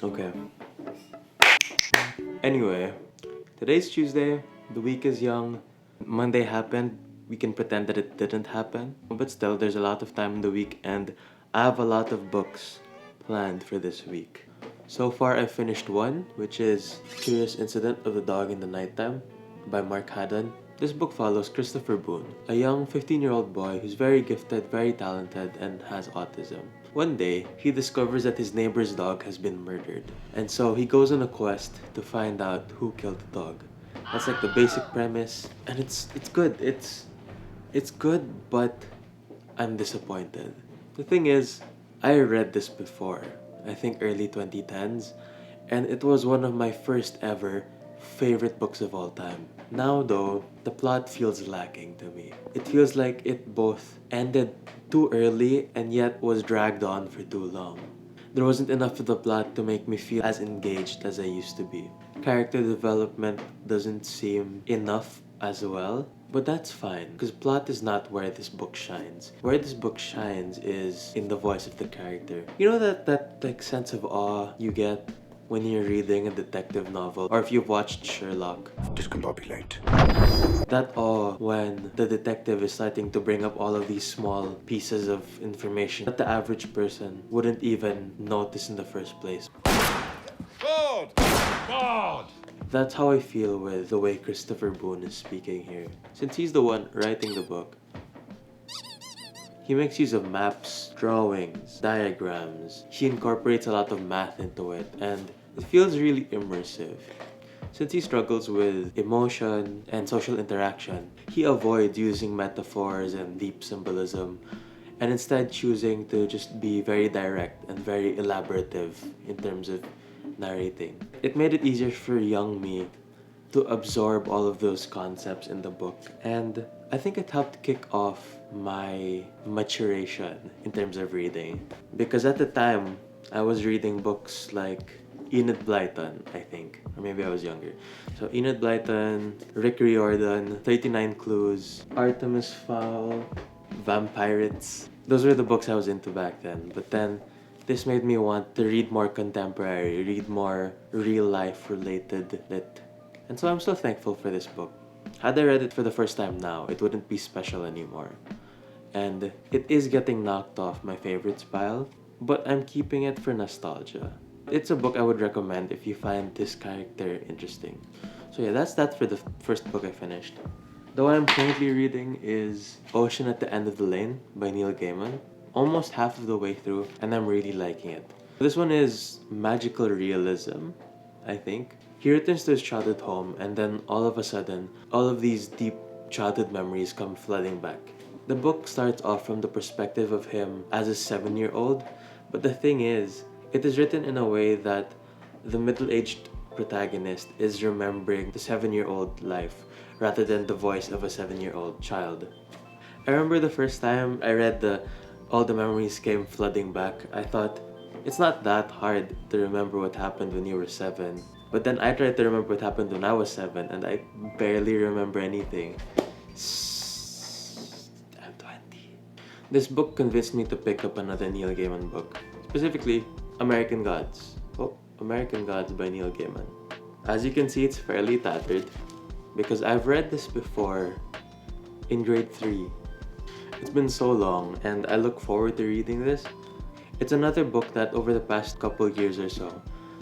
Okay. Anyway, today's Tuesday, the week is young. Monday happened, we can pretend that it didn't happen. But still, there's a lot of time in the week and I have a lot of books planned for this week. So far, I've finished one, which is Curious Incident of the Dog in the Nighttime by Mark Haddon. This book follows Christopher Boone, a young 15-year-old boy who's very gifted, very talented, and has autism. One day, he discovers that his neighbor's dog has been murdered. And so he goes on a quest to find out who killed the dog. That's like the basic premise, and it's good. It's good, but I'm disappointed. The thing is, I read this before, I think early 2010s, and it was one of my first ever favorite books of all time. Now though, the plot feels lacking to me. It feels like it both ended too early and yet was dragged on for too long. There wasn't enough of the plot to make me feel as engaged as I used to be. Character development doesn't seem enough as well, but that's fine, because plot is not where this book shines. Where this book shines is in the voice of the character. You know that like sense of awe you get when you're reading a detective novel, or if you've watched Sherlock. Discombobulate. That awe when the detective is starting to bring up all of these small pieces of information that the average person wouldn't even notice in the first place. God! God! That's how I feel with the way Christopher Boone is speaking here. Since he's the one writing the book, he makes use of maps, drawings, diagrams. He incorporates a lot of math into it, and it feels really immersive. Since he struggles with emotion and social interaction, he avoids using metaphors and deep symbolism, and instead choosing to just be very direct and very elaborative in terms of narrating. It made it easier for young me to absorb all of those concepts in the book, and I think it helped kick off my maturation in terms of reading. Because at the time, I was reading books like Enid Blyton, I think, or maybe I was younger. So Enid Blyton, Rick Riordan, 39 Clues, Artemis Fowl, Vampirates. Those were the books I was into back then. But then this made me want to read more contemporary, read more real-life related lit. And so I'm so thankful for this book. Had I read it for the first time now, it wouldn't be special anymore. And it is getting knocked off my favorites pile, but I'm keeping it for nostalgia. It's a book I would recommend if you find this character interesting. So yeah, that's that for the first book I finished. The one I'm currently reading is Ocean at the End of the Lane by Neil Gaiman. Almost half of the way through, and I'm really liking it. This one is magical realism, I think. He returns to his childhood home, and then all of a sudden, all of these deep childhood memories come flooding back. The book starts off from the perspective of him as a 7-year-old, but the thing is, it is written in a way that the middle-aged protagonist is remembering the 7-year-old life rather than the voice of a 7-year-old child. I remember the first time I read all the memories came flooding back, I thought, it's not that hard to remember what happened when you were 7. But then I tried to remember what happened when I was 7 and I barely remember anything. I'm 20. This book convinced me to pick up another Neil Gaiman book. Specifically, American Gods. Oh, American Gods by Neil Gaiman. As you can see, it's fairly tattered because I've read this before in grade 3. It's been so long and I look forward to reading this. It's another book that over the past couple years or so,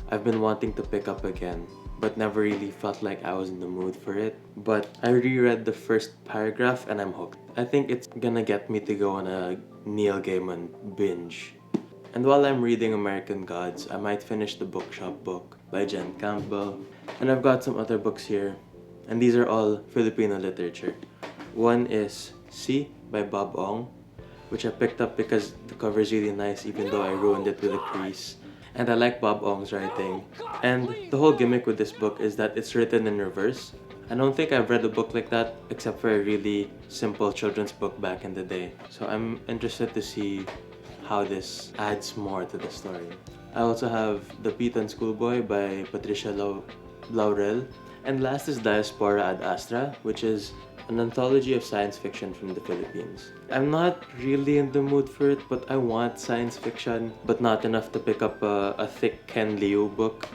I've been wanting to pick up again, but never really felt like I was in the mood for it. But I reread the first paragraph and I'm hooked. I think it's gonna get me to go on a Neil Gaiman binge. And while I'm reading American Gods, I might finish the Bookshop book by Jen Campbell. And I've got some other books here, and these are all Filipino literature. One is C by Bob Ong, which I picked up because the cover is really nice even though I ruined it with a crease. And I like Bob Ong's writing. And the whole gimmick with this book is that it's written in reverse. I don't think I've read a book like that except for a really simple children's book back in the day. So I'm interested to see how this adds more to the story. I also have The Pitan Schoolboy by Patricia Laurel. And last is Diaspora ad Astra, which is an anthology of science fiction from the Philippines. I'm not really in the mood for it, but I want science fiction, but not enough to pick up a thick Ken Liu book.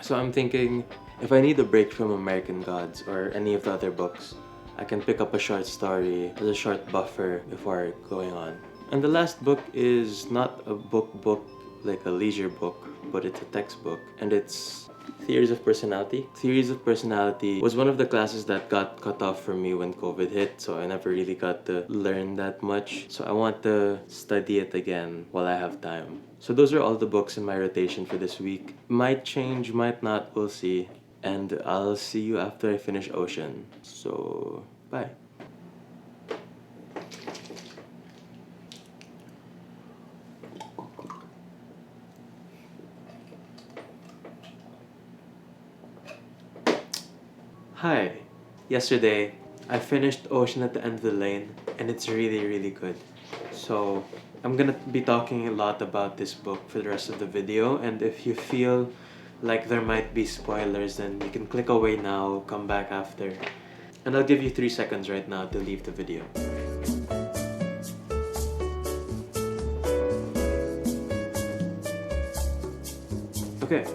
So I'm thinking, if I need a break from American Gods or any of the other books, I can pick up a short story as a short buffer before going on. And the last book is not a book like a leisure book, but it's a textbook, and it's Theories of Personality. Theories of Personality was one of the classes that got cut off for me when COVID hit, so I never really got to learn that much. So I want to study it again while I have time. So those are all the books in my rotation for this week. Might change, might not, we'll see. And I'll see you after I finish Ocean. So, bye. Hi. Yesterday, I finished Ocean at the End of the Lane, and it's really good. So, I'm gonna be talking a lot about this book for the rest of the video, and if you feel like there might be spoilers, then you can click away now, come back after. And I'll give you 3 seconds right now to leave the video. Okay.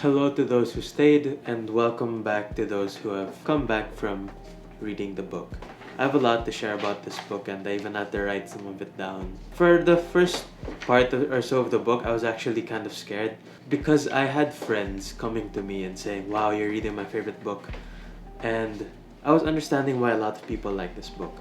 Hello to those who stayed, and welcome back to those who have come back from reading the book. I have a lot to share about this book, and I even had to write some of it down. For the first part or so of the book, I was actually kind of scared because I had friends coming to me and saying, "Wow, you're reading my favorite book." And I was understanding why a lot of people like this book.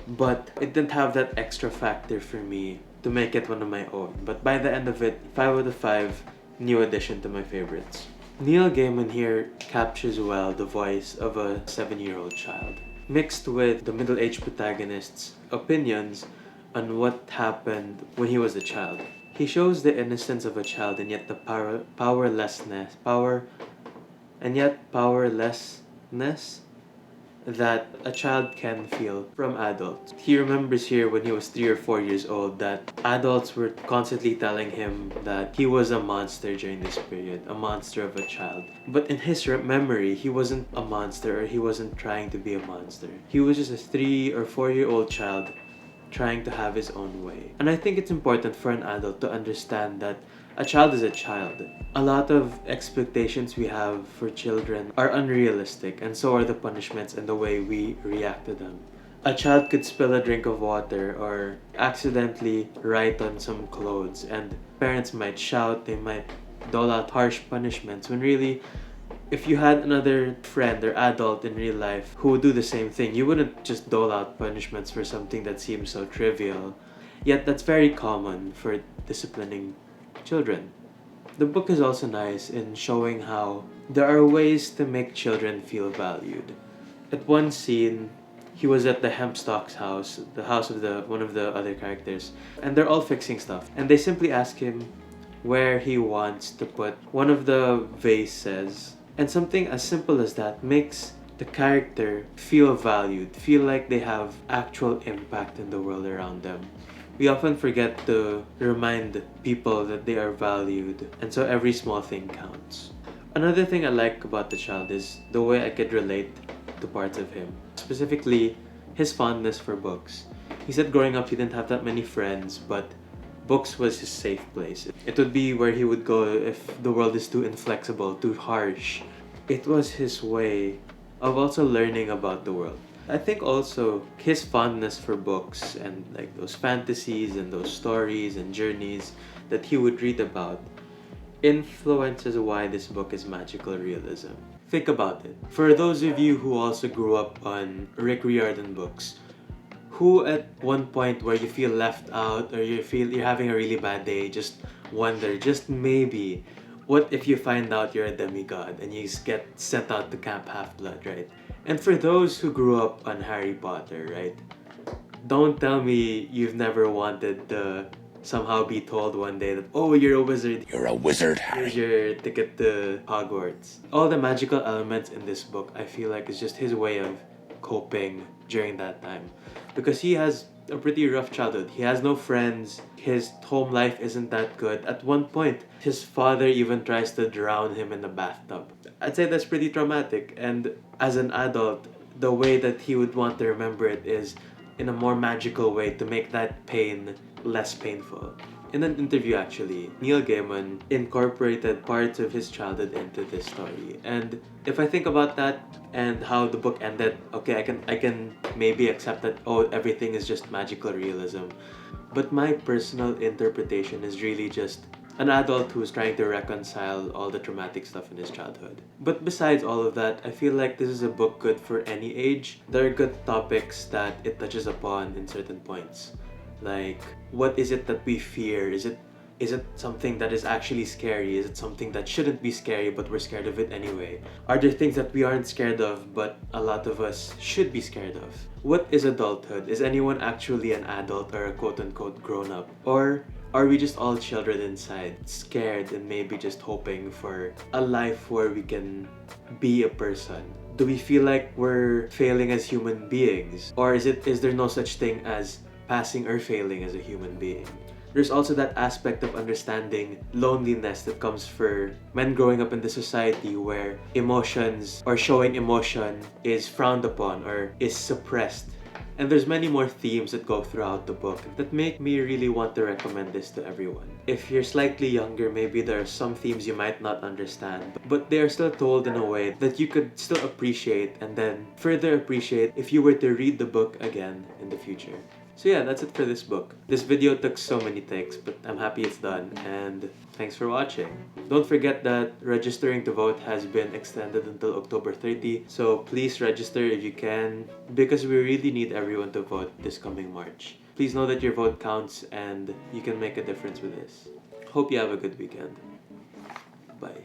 But it didn't have that extra factor for me to make it one of my own. But by the end of it, 5 out of 5, new addition to my favorites. Neil Gaiman here captures well the voice of a 7-year-old child, mixed with the middle-aged protagonist's opinions on what happened when he was a child. He shows the innocence of a child and yet the powerlessness that a child can feel from adults. He remembers here when he was 3 or 4 years old that adults were constantly telling him that he was a monster during this period, a monster of a child. But in his memory, he wasn't a monster, or he wasn't trying to be a monster. He was just a 3 or 4-year-old child trying to have his own way. And I think it's important for an adult to understand that a child is a child. A lot of expectations we have for children are unrealistic, and so are the punishments and the way we react to them. A child could spill a drink of water or accidentally write on some clothes, and parents might shout, they might dole out harsh punishments, when really, if you had another friend or adult in real life who would do the same thing, you wouldn't just dole out punishments for something that seems so trivial. Yet that's very common for disciplining children. The book is also nice in showing how there are ways to make children feel valued. At one scene, he was at the Hempstock's house, the house of one of the other characters, and they're all fixing stuff. And they simply ask him where he wants to put one of the vases. And something as simple as that makes the character feel valued, feel like they have actual impact in the world around them. We often forget to remind people that they are valued, and so every small thing counts. Another thing I like about the child is the way I could relate to parts of him. Specifically, his fondness for books. He said growing up he didn't have that many friends, but books was his safe place. It would be where he would go if the world is too inflexible, too harsh. It was his way of also learning about the world. I think also his fondness for books and like those fantasies and those stories and journeys that he would read about influences why this book is magical realism. Think about it. For those of you who also grew up on Rick Riordan books, who at one point where you feel left out or you feel you're having a really bad day, just wonder, just maybe, what if you find out you're a demigod and you get sent out to Camp Half-Blood, right? And for those who grew up on Harry Potter, right? Don't tell me you've never wanted to somehow be told one day that, oh, you're a wizard. You're a wizard, Harry. Here's your ticket to Hogwarts. All the magical elements in this book, I feel like, is just his way of coping during that time. Because he has a pretty rough childhood. He has no friends. His home life isn't that good. At one point, his father even tries to drown him in the bathtub. I'd say that's pretty traumatic. And as an adult, the way that he would want to remember it is in a more magical way to make that pain less painful. In an interview actually, Neil Gaiman incorporated parts of his childhood into this story. And if I think about that and how the book ended, okay, I can maybe accept that, oh, everything is just magical realism. But my personal interpretation is really just an adult who's trying to reconcile all the traumatic stuff in his childhood. But besides all of that, I feel like this is a book good for any age. There are good topics that it touches upon in certain points. Like, what is it that we fear? Is it something that is actually scary? Is it something that shouldn't be scary but we're scared of it anyway? Are there things that we aren't scared of but a lot of us should be scared of? What is adulthood? Is anyone actually an adult or a quote-unquote grown-up? Or are we just all children inside, scared and maybe just hoping for a life where we can be a person? Do we feel like we're failing as human beings? Or is there no such thing as passing or failing as a human being? There's also that aspect of understanding loneliness that comes for men growing up in the society where emotions or showing emotion is frowned upon or is suppressed. And there's many more themes that go throughout the book that make me really want to recommend this to everyone. If you're slightly younger, maybe there are some themes you might not understand, but they are still told in a way that you could still appreciate and then further appreciate if you were to read the book again in the future. So yeah, that's it for this book. This video took so many takes, but I'm happy it's done, and thanks for watching. Don't forget that registering to vote has been extended until October 30, so please register if you can, because we really need everyone to vote this coming March. Please know that your vote counts and you can make a difference with this. Hope you have a good weekend. Bye.